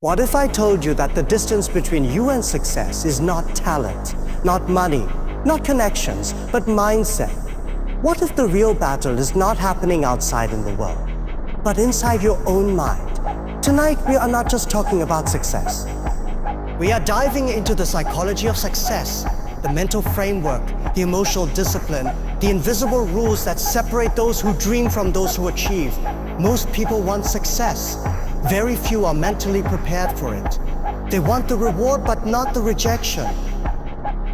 What if I told you that the distance between you and success is not talent, not money, not connections, but mindset? What if the real battle is not happening outside in the world, but inside your own mind? Tonight, we are not just talking about success. We are diving into the psychology of success, the mental framework, the emotional discipline, the invisible rules that separate those who dream from those who achieve. Most people want success. Very few are mentally prepared for it. They want the reward, but not the rejection.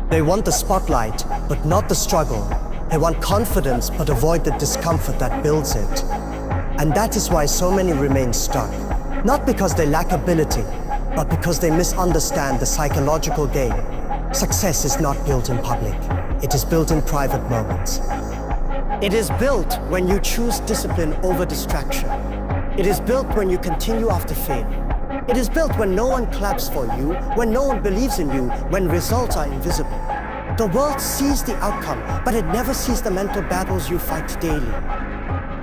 They want the spotlight, but not the struggle. They want confidence, but avoid the discomfort that builds it. And that is why so many remain stuck. Not because they lack ability, but because they misunderstand the psychological game. Success is not built in public. It is built in private moments. It is built when you choose discipline over distraction. It is built when you continue after failure. It is built when no one claps for you, when no one believes in you, when results are invisible. The world sees the outcome, but it never sees the mental battles you fight daily.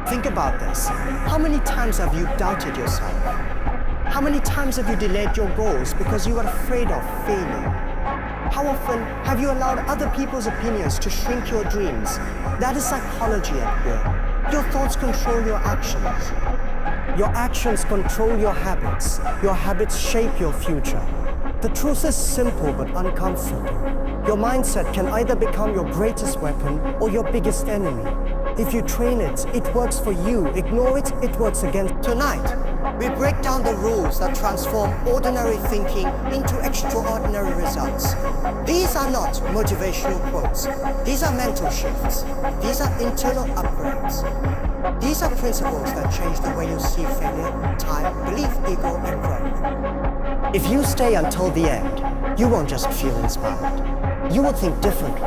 Think about this. How many times have you doubted yourself? How many times have you delayed your goals because you are afraid of failing? How often have you allowed other people's opinions to shrink your dreams? That is psychology at work. Your thoughts control your actions. Your actions control your habits. Your habits shape your future. The truth is simple but uncomfortable. Your mindset can either become your greatest weapon or your biggest enemy. If you train it, it works for you. Ignore it, it works against. Tonight, we break down the rules that transform ordinary thinking into extraordinary results. These are not motivational quotes. These are mental shifts. These are internal upgrades. These are principles that change the way you see failure, time, belief, ego, and growth. If you stay until the end, you won't just feel inspired. You will think differently.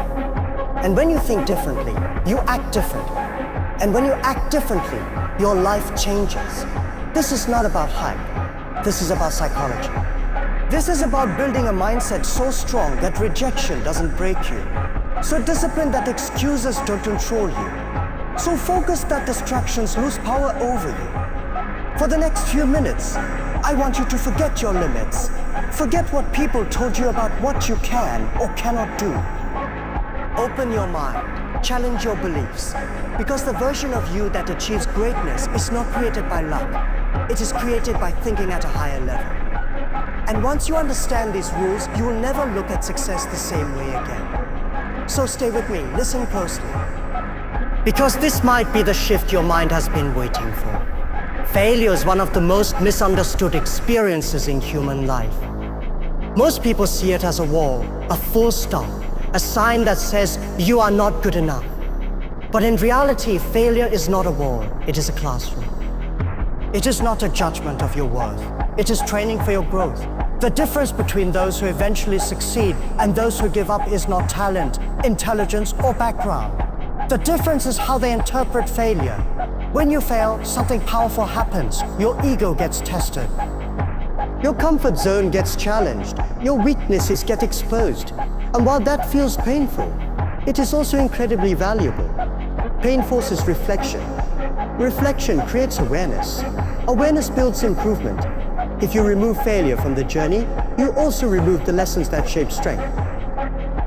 And when you think differently, you act differently. And when you act differently, your life changes. This is not about hype. This is about psychology. This is about building a mindset so strong that rejection doesn't break you. So disciplined that excuses don't control you. So focused that distractions lose power over you. For the next few minutes, I want you to forget your limits. Forget what people told you about what you can or cannot do. Open your mind, challenge your beliefs, because the version of you that achieves greatness is not created by luck. It is created by thinking at a higher level. And once you understand these rules, you will never look at success the same way again. So stay with me, listen closely. Because this might be the shift your mind has been waiting for. Failure is one of the most misunderstood experiences in human life. Most people see it as a wall, a full stop, a sign that says you are not good enough. But in reality, failure is not a wall, it is a classroom. It is not a judgment of your worth, it is training for your growth. The difference between those who eventually succeed and those who give up is not talent, intelligence, or background. The difference is how they interpret failure. When you fail, something powerful happens. Your ego gets tested. Your comfort zone gets challenged. Your weaknesses get exposed. And while that feels painful, it is also incredibly valuable. Pain forces reflection. Reflection creates awareness. Awareness builds improvement. If you remove failure from the journey, you also remove the lessons that shape strength.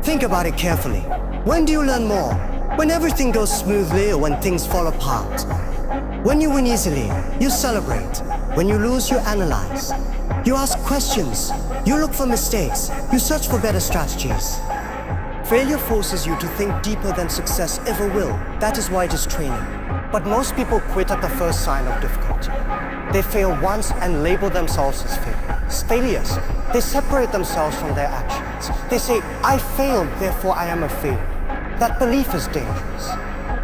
Think about it carefully. When do you learn more? When everything goes smoothly or when things fall apart? When you win easily, you celebrate. When you lose, you analyze. You ask questions. You look for mistakes. You search for better strategies. Failure forces you to think deeper than success ever will. That is why it is training. But most people quit at the first sign of difficulty. They fail once and label themselves as failures. They separate themselves from their actions. They say, I failed, therefore I am a failure. That belief is dangerous.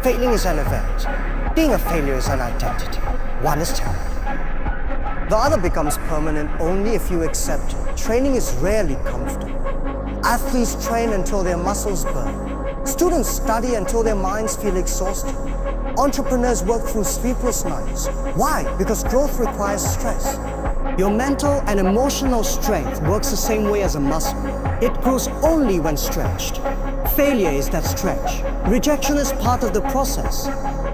Failing is an event. Being a failure is an identity. One is terrible. The other becomes permanent only if you accept it. Training is rarely comfortable. Athletes train until their muscles burn. Students study until their minds feel exhausted. Entrepreneurs work through sleepless nights. Why? Because growth requires stress. Your mental and emotional strength works the same way as a muscle. It grows only when stretched. Failure is that stretch. Rejection is part of the process.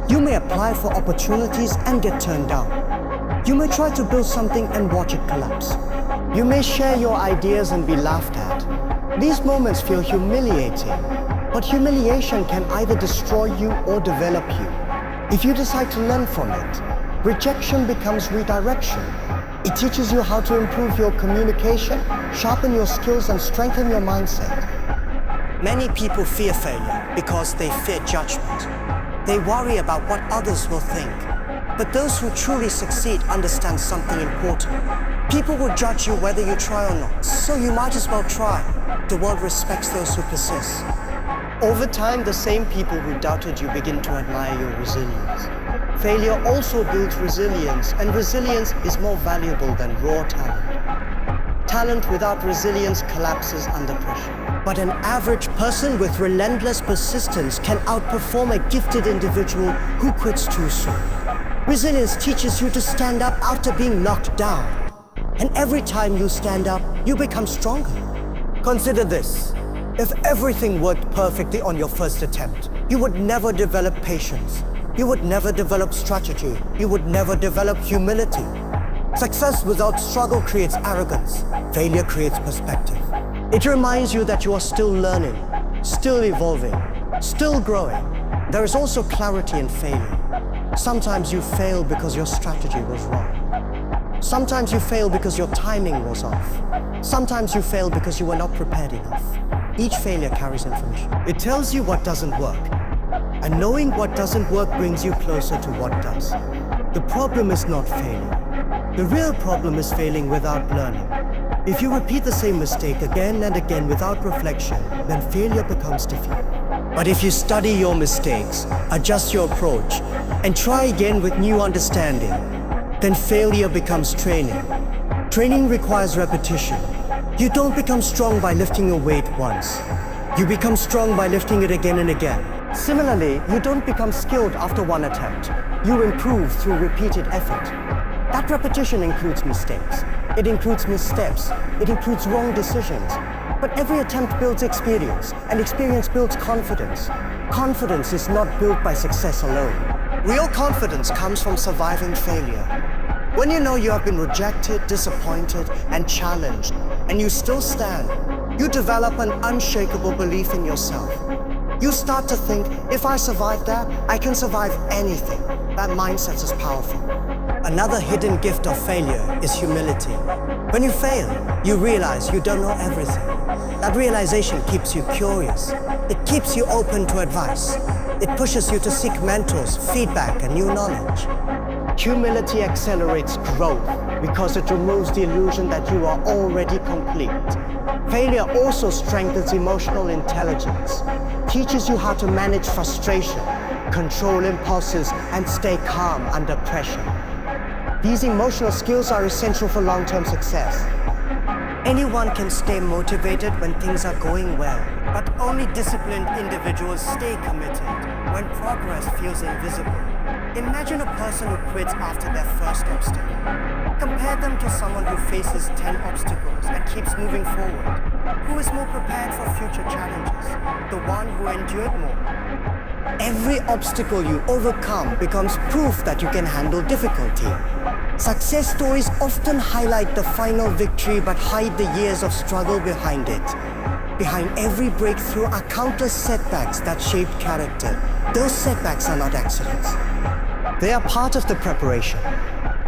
You may apply for opportunities and get turned down. You may try to build something and watch it collapse. You may share your ideas and be laughed at. These moments feel humiliating, but humiliation can either destroy you or develop you. If you decide to learn from it, rejection becomes redirection. It teaches you how to improve your communication, sharpen your skills, and strengthen your mindset. Many people fear failure because they fear judgment. They worry about what others will think. But those who truly succeed understand something important. People will judge you whether you try or not, so you might as well try. The world respects those who persist. Over time, the same people who doubted you begin to admire your resilience. Failure also builds resilience, and resilience is more valuable than raw talent. Talent without resilience collapses under pressure. But an average person with relentless persistence can outperform a gifted individual who quits too soon. Resilience teaches you to stand up after being knocked down. And every time you stand up, you become stronger. Consider this. If everything worked perfectly on your first attempt, you would never develop patience. You would never develop strategy. You would never develop humility. Success without struggle creates arrogance. Failure creates perspective. It reminds you that you are still learning, still evolving, still growing. There is also clarity in failure. Sometimes you fail because your strategy was wrong. Sometimes you fail because your timing was off. Sometimes you fail because you were not prepared enough. Each failure carries information. It tells you what doesn't work. And knowing what doesn't work brings you closer to what does. The problem is not failing. The real problem is failing without learning. If you repeat the same mistake again and again without reflection, then failure becomes defeat. But if you study your mistakes, adjust your approach, and try again with new understanding, then failure becomes training. Training requires repetition. You don't become strong by lifting a weight once. You become strong by lifting it again and again. Similarly, you don't become skilled after one attempt. You improve through repeated effort. That repetition includes mistakes. It includes missteps. It includes wrong decisions. But every attempt builds experience, and experience builds confidence. Confidence is not built by success alone. Real confidence comes from surviving failure. When you know you have been rejected, disappointed, and challenged, and you still stand, you develop an unshakable belief in yourself. You start to think, if I survive that, I can survive anything. That mindset is powerful. Another hidden gift of failure is humility. When you fail, you realize you don't know everything. That realization keeps you curious. It keeps you open to advice. It pushes you to seek mentors, feedback, and new knowledge. Humility accelerates growth because it removes the illusion that you are already complete. Failure also strengthens emotional intelligence, teaches you how to manage frustration, control impulses, and stay calm under pressure. These emotional skills are essential for long-term success. Anyone can stay motivated when things are going well, but only disciplined individuals stay committed when progress feels invisible. Imagine a person who quits after their first obstacle. Compare them to someone who faces 10 obstacles and keeps moving forward. Who is more prepared for future challenges? The one who endured more. Every obstacle you overcome becomes proof that you can handle difficulty. Success stories often highlight the final victory but hide the years of struggle behind it. Behind every breakthrough are countless setbacks that shape character. Those setbacks are not accidents. They are part of the preparation.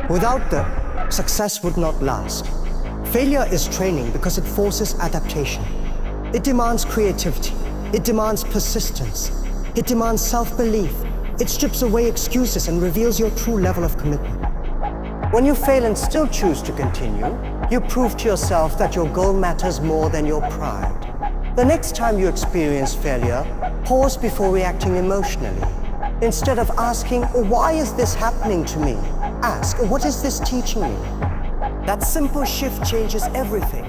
Without them, success would not last. Failure is training because it forces adaptation. It demands creativity. It demands persistence. It demands self-belief. It strips away excuses and reveals your true level of commitment. When you fail and still choose to continue, you prove to yourself that your goal matters more than your pride. The next time you experience failure, pause before reacting emotionally. Instead of asking, why is this happening to me? Ask, what is this teaching me? That simple shift changes everything.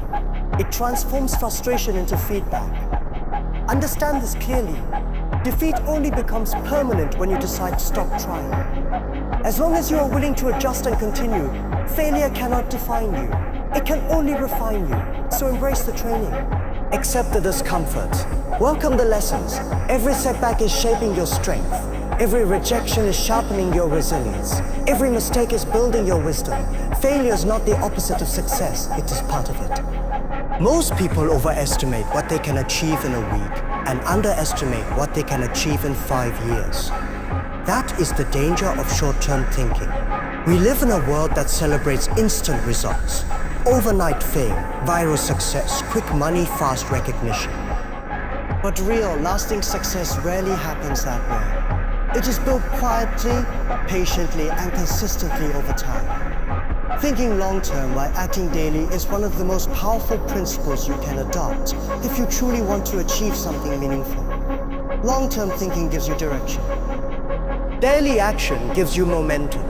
It transforms frustration into feedback. Understand this clearly. Defeat only becomes permanent when you decide to stop trying. As long as you are willing to adjust and continue, failure cannot define you. It can only refine you. So embrace the training. Accept the discomfort. Welcome the lessons. Every setback is shaping your strength. Every rejection is sharpening your resilience. Every mistake is building your wisdom. Failure is not the opposite of success, it is part of it. Most people overestimate what they can achieve in a week and underestimate what they can achieve in 5 years. That is the danger of short-term thinking. We live in a world that celebrates instant results, overnight fame, viral success, quick money, fast recognition. But real, lasting success rarely happens that way. It is built quietly, patiently, and consistently over time. Thinking long-term while acting daily is one of the most powerful principles you can adopt if you truly want to achieve something meaningful. Long-term thinking gives you direction. Daily action gives you momentum.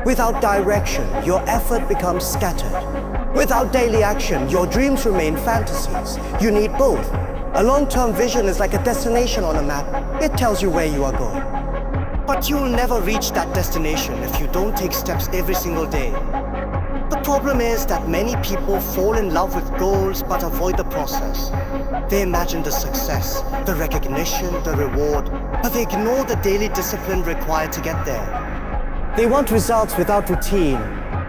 Without direction, your effort becomes scattered. Without daily action, your dreams remain fantasies. You need both. A long-term vision is like a destination on a map. It tells you where you are going. But you'll never reach that destination if you don't take steps every single day. The problem is that many people fall in love with goals but avoid the process. They imagine the success, the recognition, the reward, but they ignore the daily discipline required to get there. They want results without routine.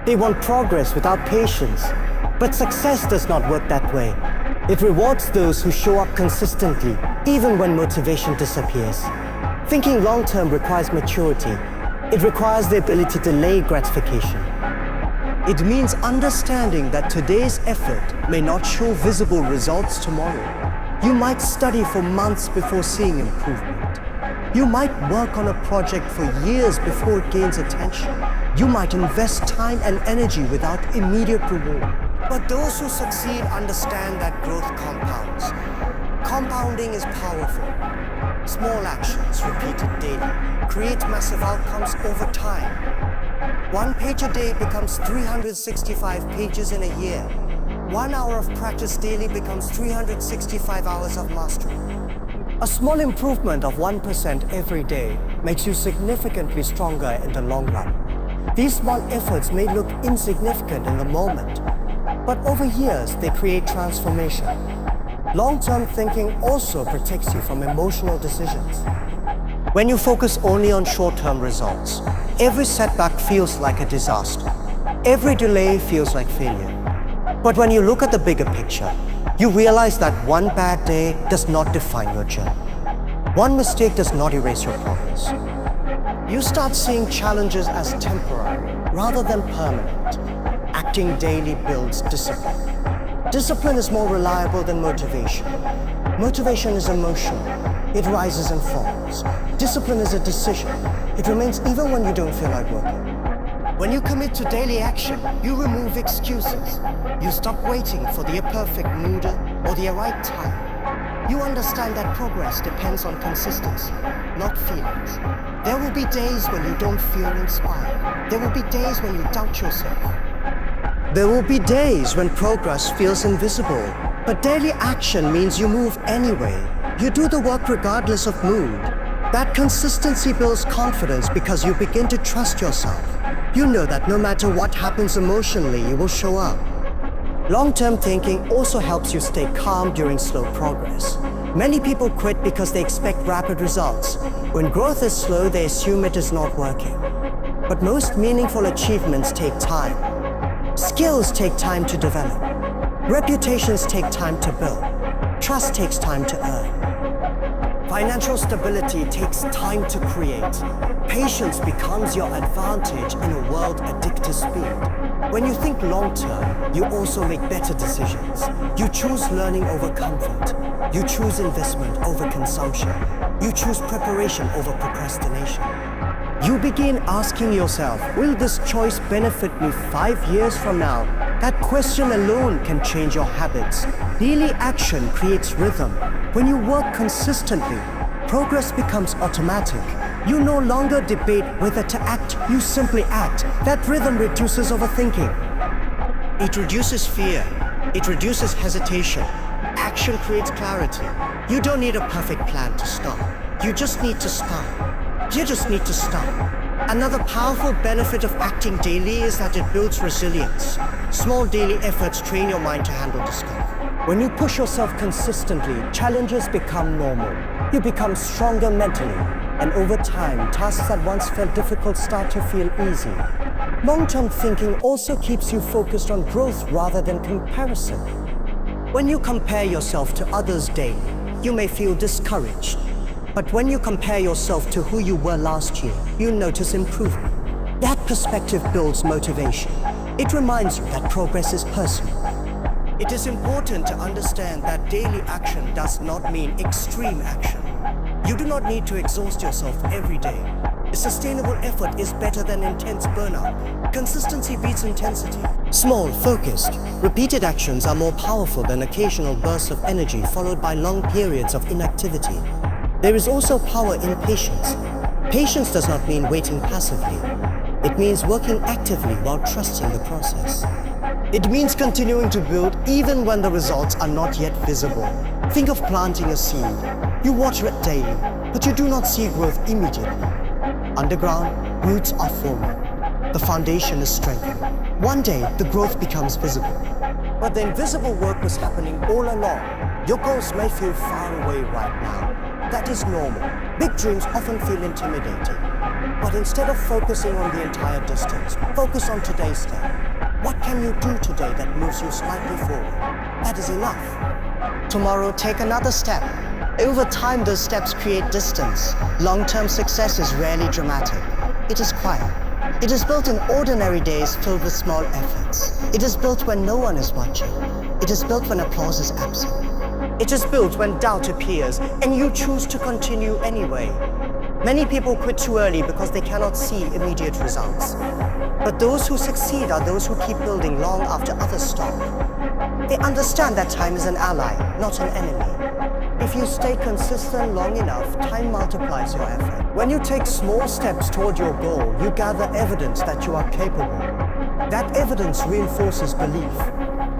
They want progress without patience. But success does not work that way. It rewards those who show up consistently, even when motivation disappears. Thinking long-term requires maturity. It requires the ability to delay gratification. It means understanding that today's effort may not show visible results tomorrow. You might study for months before seeing improvement. You might work on a project for years before it gains attention. You might invest time and energy without immediate reward. But those who succeed understand that growth compounds. Compounding is powerful. Small actions repeated daily create massive outcomes over time. 1 page a day becomes 365 pages in a year. 1 hour of practice daily becomes 365 hours of mastery. A small improvement of 1% every day makes you significantly stronger in the long run. These small efforts may look insignificant in the moment, but over years they create transformation. Long-term thinking also protects you from emotional decisions. When you focus only on short-term results, every setback feels like a disaster. Every delay feels like failure. But when you look at the bigger picture, you realize that one bad day does not define your journey. One mistake does not erase your progress. You start seeing challenges as temporary rather than permanent. Acting daily builds discipline. Discipline is more reliable than motivation. Motivation is emotional. It rises and falls. Discipline is a decision. It remains even when you don't feel like working. When you commit to daily action, you remove excuses. You stop waiting for the perfect mood or the right time. You understand that progress depends on consistency, not feelings. There will be days when you don't feel inspired. There will be days when you doubt yourself. There will be days when progress feels invisible. But daily action means you move anyway. You do the work regardless of mood. That consistency builds confidence because you begin to trust yourself. You know that no matter what happens emotionally, you will show up. Long-term thinking also helps you stay calm during slow progress. Many people quit because they expect rapid results. When growth is slow, they assume it is not working. But most meaningful achievements take time. Skills take time to develop. Reputations take time to build. Trust takes time to earn. Financial stability takes time to create. Patience becomes your advantage in a world addicted to speed. When you think long-term, you also make better decisions. You choose learning over comfort. You choose investment over consumption. You choose preparation over procrastination. You begin asking yourself, will this choice benefit me 5 years from now? That question alone can change your habits. Daily action creates rhythm. When you work consistently, progress becomes automatic. You no longer debate whether to act, you simply act. That rhythm reduces overthinking. It reduces fear. It reduces hesitation. Action creates clarity. You don't need a perfect plan to start. You just need to start. You just need to start. Another powerful benefit of acting daily is that it builds resilience. Small daily efforts train your mind to handle discomfort. When you push yourself consistently, challenges become normal. You become stronger mentally, And over time, tasks that once felt difficult start to feel easy. Long-term thinking also keeps you focused on growth rather than comparison. When you compare yourself to others daily, you may feel discouraged. But when you compare yourself to who you were last year, you'll notice improvement. That perspective builds motivation. It reminds you that progress is personal. It is important to understand that daily action does not mean extreme action. You do not need to exhaust yourself every day. A sustainable effort is better than intense burnout. Consistency beats intensity. Small, focused, repeated actions are more powerful than occasional bursts of energy followed by long periods of inactivity. There is also power in patience. Patience does not mean waiting passively. It means working actively while trusting the process. It means continuing to build even when the results are not yet visible. Think of planting a seed. You water it daily, but you do not see growth immediately. Underground, roots are forming. The foundation is strengthening. One day, the growth becomes visible. But the invisible work was happening all along. Your goals may feel far away right now. That is normal. Big dreams often feel intimidating. But instead of focusing on the entire distance, focus on today's step. What can you do today that moves you slightly forward? That is enough. Tomorrow, take another step. Over time, those steps create distance. Long-term success is rarely dramatic. It is quiet. It is built in ordinary days filled with small efforts. It is built when no one is watching. It is built when applause is absent. It is built when doubt appears and you choose to continue anyway. Many people quit too early because they cannot see immediate results. But those who succeed are those who keep building long after others stop. They understand that time is an ally, not an enemy. If you stay consistent long enough, time multiplies your effort. When you take small steps toward your goal, you gather evidence that you are capable. That evidence reinforces belief.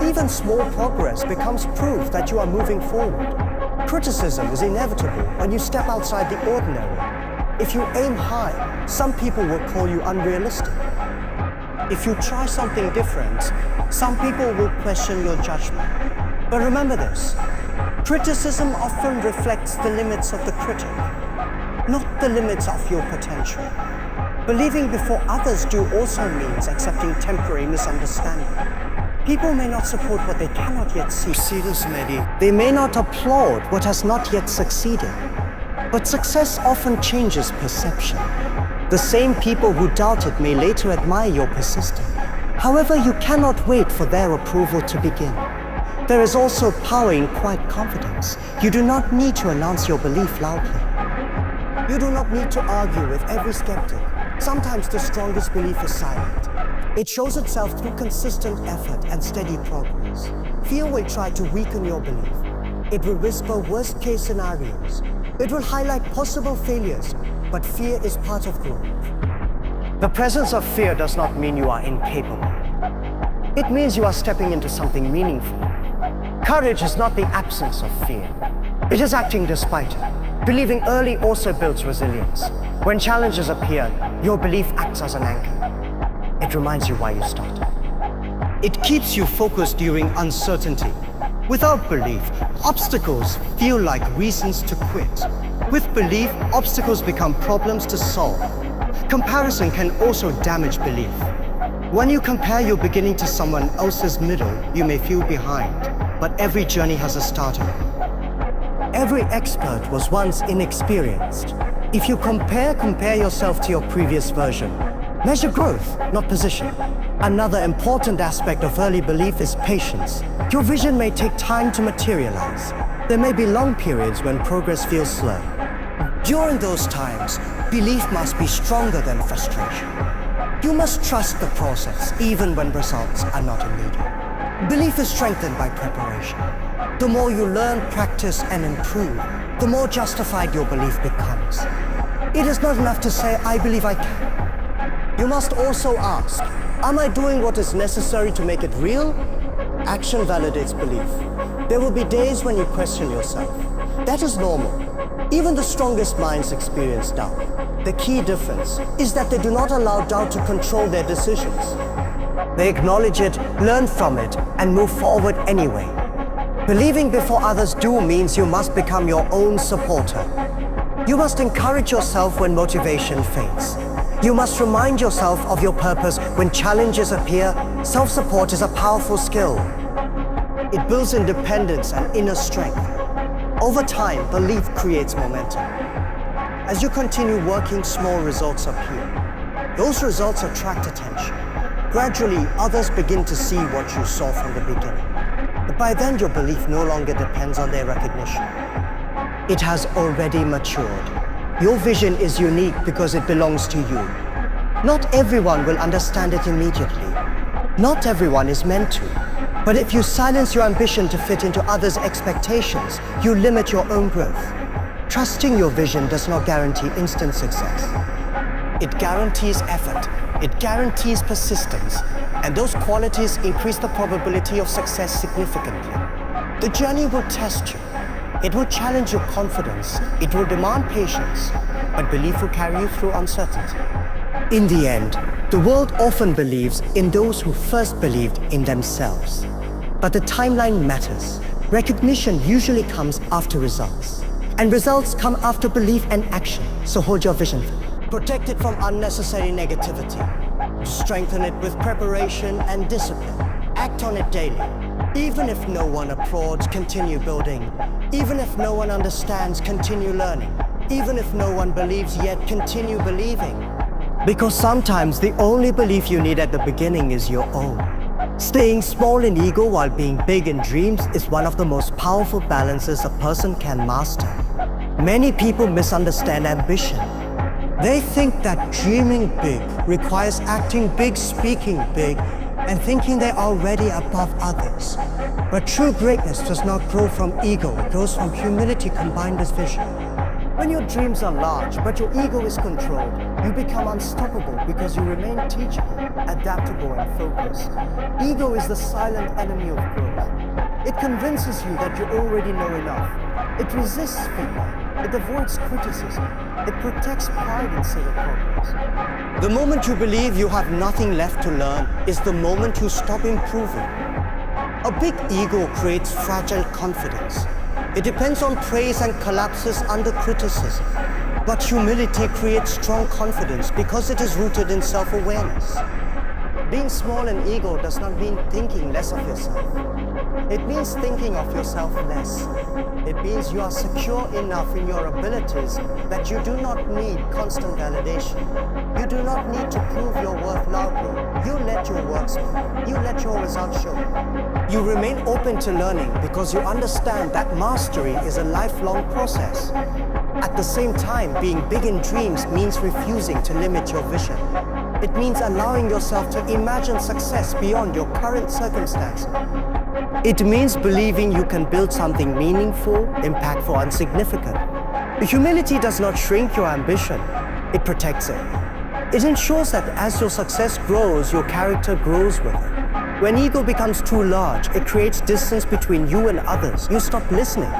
Even small progress becomes proof that you are moving forward. Criticism is inevitable when you step outside the ordinary. If you aim high, some people will call you unrealistic. If you try something different, some people will question your judgment. But remember this, criticism often reflects the limits of the critic, not the limits of your potential. Believing before others do also means accepting temporary misunderstanding. People may not support what they cannot yet see. They may not applaud what has not yet succeeded. But success often changes perception. The same people who doubted may later admire your persistence. However, you cannot wait for their approval to begin. There is also power in quiet confidence. You do not need to announce your belief loudly. You do not need to argue with every skeptic. Sometimes the strongest belief is silent. It shows itself through consistent effort and steady progress. Fear will try to weaken your belief. It will whisper worst-case scenarios. It will highlight possible failures, but fear is part of growth. The presence of fear does not mean you are incapable. It means you are stepping into something meaningful. Courage is not the absence of fear. It is acting despite it. Believing early also builds resilience. When challenges appear, your belief acts as an anchor. It reminds you why you started. It keeps you focused during uncertainty. Without belief, obstacles feel like reasons to quit. With belief, obstacles become problems to solve. Comparison can also damage belief. When you compare your beginning to someone else's middle, you may feel behind. But every journey has a starter. Every expert was once inexperienced. If you compare yourself to your previous version. Measure growth, not position. Another important aspect of early belief is patience. Your vision may take time to materialize. There may be long periods when progress feels slow. During those times, belief must be stronger than frustration. You must trust the process, even when results are not immediate. Belief is strengthened by preparation. The more you learn, practice, and improve, the more justified your belief becomes. It is not enough to say, I believe I can. You must also ask, am I doing what is necessary to make it real? Action validates belief. There will be days when you question yourself. That is normal. Even the strongest minds experience doubt. The key difference is that they do not allow doubt to control their decisions. They acknowledge it, learn from it, and move forward anyway. Believing before others do means you must become your own supporter. You must encourage yourself when motivation fades. You must remind yourself of your purpose when challenges appear. Self-support is a powerful skill. It builds independence and inner strength. Over time, belief creates momentum. As you continue working, small results appear. Those results attract attention. Gradually, others begin to see what you saw from the beginning. But by then, your belief no longer depends on their recognition. It has already matured. Your vision is unique because it belongs to you. Not everyone will understand it immediately. Not everyone is meant to. But if you silence your ambition to fit into others' expectations, you limit your own growth. Trusting your vision does not guarantee instant success. It guarantees effort. It guarantees persistence. And those qualities increase the probability of success significantly. The journey will test you. It will challenge your confidence. It will demand patience. But belief will carry you through uncertainty. In the end, the world often believes in those who first believed in themselves. But the timeline matters. Recognition usually comes after results. And results come after belief and action. So hold your vision. Protect it from unnecessary negativity. Strengthen it with preparation and discipline. Act on it daily. Even if no one applauds, continue building. Even if no one understands, continue learning. Even if no one believes yet, continue believing. Because sometimes the only belief you need at the beginning is your own. Staying small in ego while being big in dreams is one of the most powerful balances a person can master. Many people misunderstand ambition. They think that dreaming big requires acting big, speaking big, and thinking they're already above others. But true greatness does not grow from ego, it grows from humility combined with vision. When your dreams are large, but your ego is controlled, you become unstoppable because you remain teachable, adaptable, and focused. Ego is the silent enemy of growth. It convinces you that you already know enough. It resists feedback. It avoids criticism. It protects pride instead of progress. The moment you believe you have nothing left to learn is the moment you stop improving. A big ego creates fragile confidence. It depends on praise and collapses under criticism. But humility creates strong confidence because it is rooted in self-awareness. Being small in ego does not mean thinking less of yourself. It means thinking of yourself less. It means you are secure enough in your abilities that you do not need constant validation. You do not need to prove your worth loudly. You let your work speak. You let your results show. You remain open to learning because you understand that mastery is a lifelong process. At the same time, being big in dreams means refusing to limit your vision. It means allowing yourself to imagine success beyond your current circumstances. It means believing you can build something meaningful, impactful, and significant. Humility does not shrink your ambition, it protects it. It ensures that as your success grows, your character grows with it. When ego becomes too large, it creates distance between you and others. You stop listening.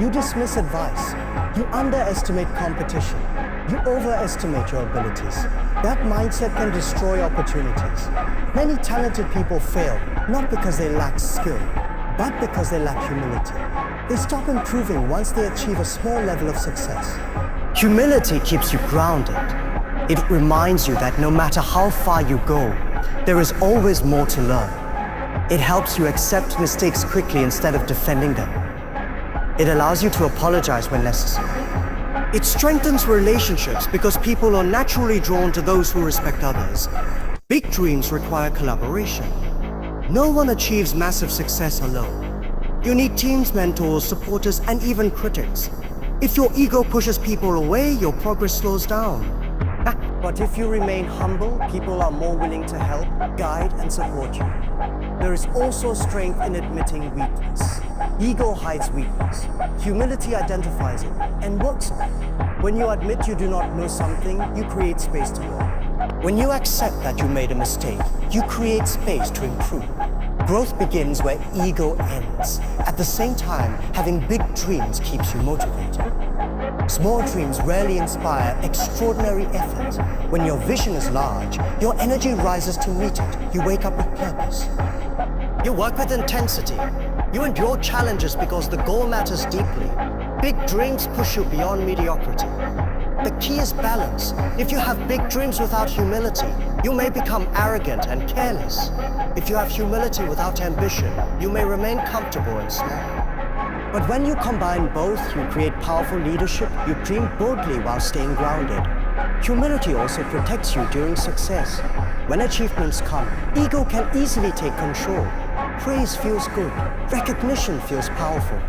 You dismiss advice. You underestimate competition. You overestimate your abilities. That mindset can destroy opportunities. Many talented people fail, not because they lack skill, but because they lack humility. They stop improving once they achieve a small level of success. Humility keeps you grounded. It reminds you that no matter how far you go, there is always more to learn. It helps you accept mistakes quickly instead of defending them. It allows you to apologize when necessary. It strengthens relationships because people are naturally drawn to those who respect others. Big dreams require collaboration. No one achieves massive success alone. You need teams, mentors, supporters, and even critics. If your ego pushes people away, your progress slows down. But if you remain humble, people are more willing to help, guide, and support you. There is also strength in admitting weakness. Ego hides weakness. Humility identifies it and works on it. When you admit you do not know something, you create space to learn. When you accept that you made a mistake, you create space to improve. Growth begins where ego ends. At the same time, having big dreams keeps you motivated. Small dreams rarely inspire extraordinary effort. When your vision is large, your energy rises to meet it. You wake up with purpose. You work with intensity. You endure challenges because the goal matters deeply. Big dreams push you beyond mediocrity. The key is balance. If you have big dreams without humility, you may become arrogant and careless. If you have humility without ambition, you may remain comfortable and small. But when you combine both, you create powerful leadership, you dream boldly while staying grounded. Humility also protects you during success. When achievements come, ego can easily take control. Praise feels good, recognition feels powerful.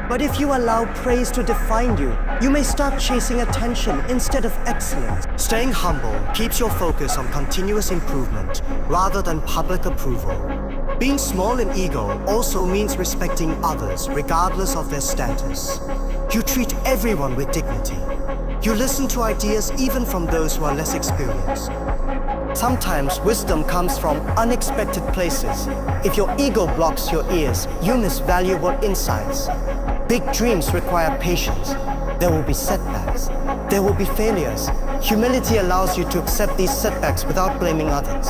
But if you allow praise to define you, you may start chasing attention instead of excellence. Staying humble keeps your focus on continuous improvement rather than public approval. Being small in ego also means respecting others regardless of their status. You treat everyone with dignity. You listen to ideas even from those who are less experienced. Sometimes wisdom comes from unexpected places. If your ego blocks your ears, you miss valuable insights. Big dreams require patience. There will be setbacks. There will be failures. Humility allows you to accept these setbacks without blaming others.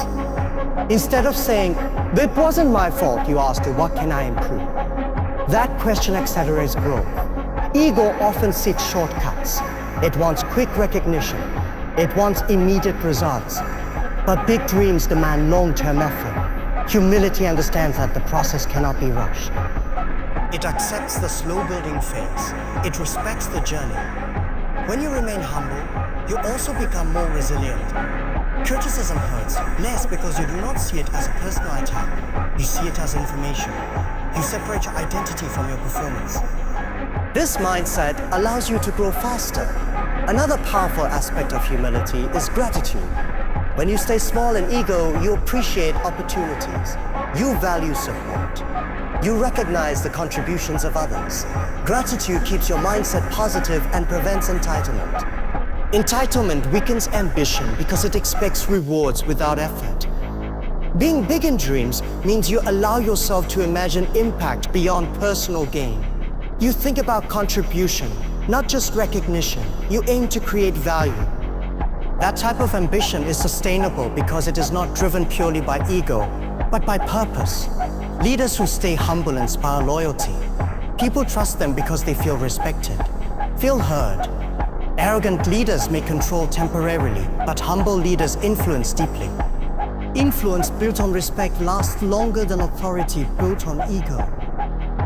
Instead of saying, "It wasn't my fault," you ask, "What can I improve?" That question accelerates growth. Ego often seeks shortcuts. It wants quick recognition. It wants immediate results. But big dreams demand long-term effort. Humility understands that the process cannot be rushed. It accepts the slow building phase. It respects the journey. When you remain humble, you also become more resilient. Criticism hurts less because you do not see it as a personal attack. You see it as information. You separate your identity from your performance. This mindset allows you to grow faster. Another powerful aspect of humility is gratitude. When you stay small in ego, you appreciate opportunities. You value support. You recognize the contributions of others. Gratitude keeps your mindset positive and prevents entitlement. Entitlement weakens ambition because it expects rewards without effort. Being big in dreams means you allow yourself to imagine impact beyond personal gain. You think about contribution, not just recognition. You aim to create value. That type of ambition is sustainable because it is not driven purely by ego, but by purpose. Leaders who stay humble inspire loyalty. People trust them because they feel respected, feel heard. Arrogant leaders may control temporarily, but humble leaders influence deeply. Influence built on respect lasts longer than authority built on ego.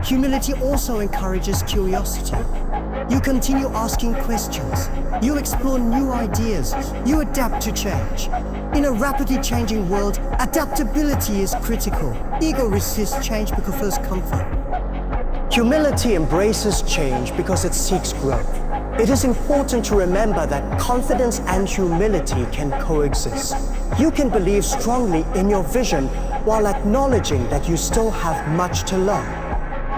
Humility also encourages curiosity. You continue asking questions. You explore new ideas. You adapt to change. In a rapidly changing world, adaptability is critical. Ego resists change because it prefers comfort. Humility embraces change because it seeks growth. It is important to remember that confidence and humility can coexist. You can believe strongly in your vision while acknowledging that you still have much to learn.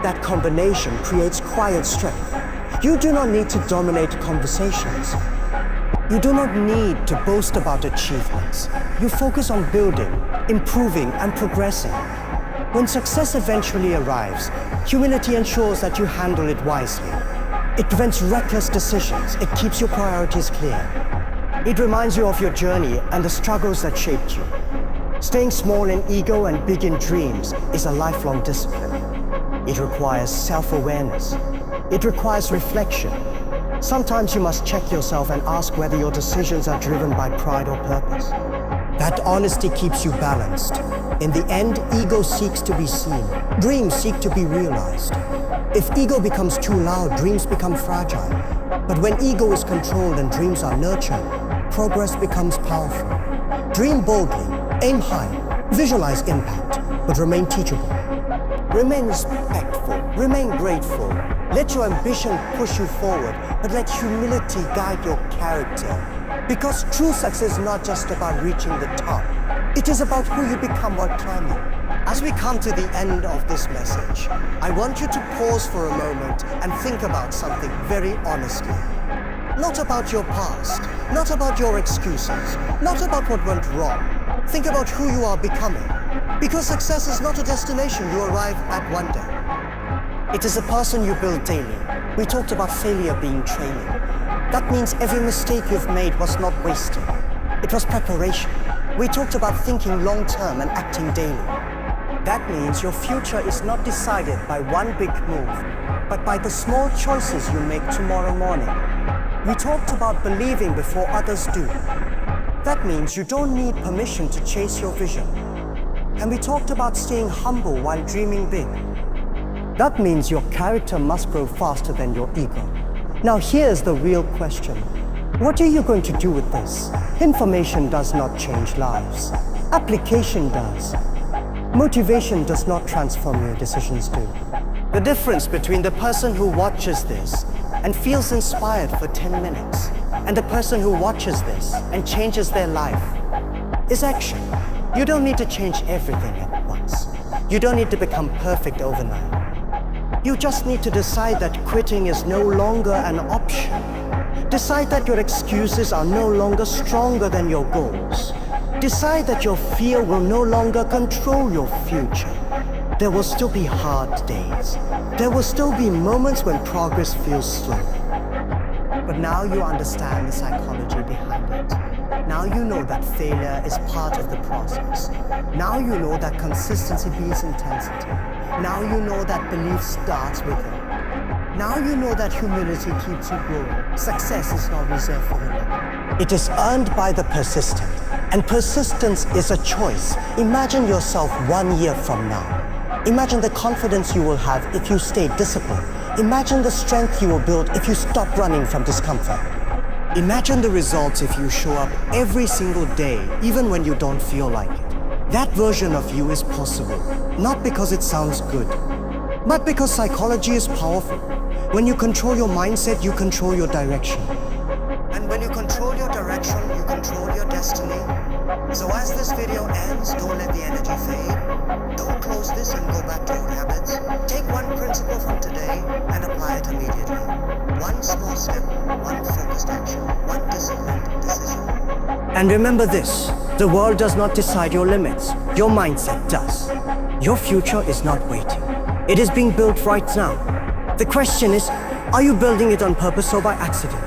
That combination creates quiet strength. You do not need to dominate conversations. You do not need to boast about achievements. You focus on building, improving, and progressing. When success eventually arrives, humility ensures that you handle it wisely. It prevents reckless decisions. It keeps your priorities clear. It reminds you of your journey and the struggles that shaped you. Staying small in ego and big in dreams is a lifelong discipline. It requires self-awareness. It requires reflection. Sometimes you must check yourself and ask whether your decisions are driven by pride or purpose. That honesty keeps you balanced. In the end, ego seeks to be seen. Dreams seek to be realized. If ego becomes too loud, dreams become fragile. But when ego is controlled and dreams are nurtured, progress becomes powerful. Dream boldly, aim high, visualize impact, but remain teachable. Remain respectful, remain grateful. Let your ambition push you forward, but let humility guide your character. Because true success is not just about reaching the top. It is about who you become while climbing. As we come to the end of this message, I want you to pause for a moment and think about something very honestly. Not about your past, not about your excuses, not about what went wrong. Think about who you are becoming. Because success is not a destination you arrive at one day. It is a person you build daily. We talked about failure being training. That means every mistake you've made was not wasted. It was preparation. We talked about thinking long-term and acting daily. That means your future is not decided by one big move, but by the small choices you make tomorrow morning. We talked about believing before others do. That means you don't need permission to chase your vision. And we talked about staying humble while dreaming big. That means your character must grow faster than your ego. Now here's the real question. What are you going to do with this? Information does not change lives. Application does. Motivation does not transform your decisions do. The difference between the person who watches this and feels inspired for 10 minutes and the person who watches this and changes their life is action. You don't need to change everything at once. You don't need to become perfect overnight. You just need to decide that quitting is no longer an option. Decide that your excuses are no longer stronger than your goals. Decide that your fear will no longer control your future. There will still be hard days. There will still be moments when progress feels slow. But now you understand the psychology behind it. Now you know that failure is part of the process. Now you know that consistency beats intensity. Now you know that belief starts within. Now you know that humility keeps you growing. Success is not reserved for the lucky. It is earned by the persistent. And persistence is a choice. Imagine yourself 1 year from now. Imagine the confidence you will have if you stay disciplined. Imagine the strength you will build if you stop running from discomfort. Imagine the results if you show up every single day, even when you don't feel like it. That version of you is possible, not because it sounds good, but because psychology is powerful. When you control your mindset, you control your direction. And when you control your direction, you control your destiny. So as this video ends, don't let the energy fade. Don't close this and go back to old habits. Take one principle from today and apply it immediately. One small step, one focused action, one disciplined decision. And remember this, the world does not decide your limits. Your mindset does. Your future is not waiting. It is being built right now. The question is, are you building it on purpose or by accident?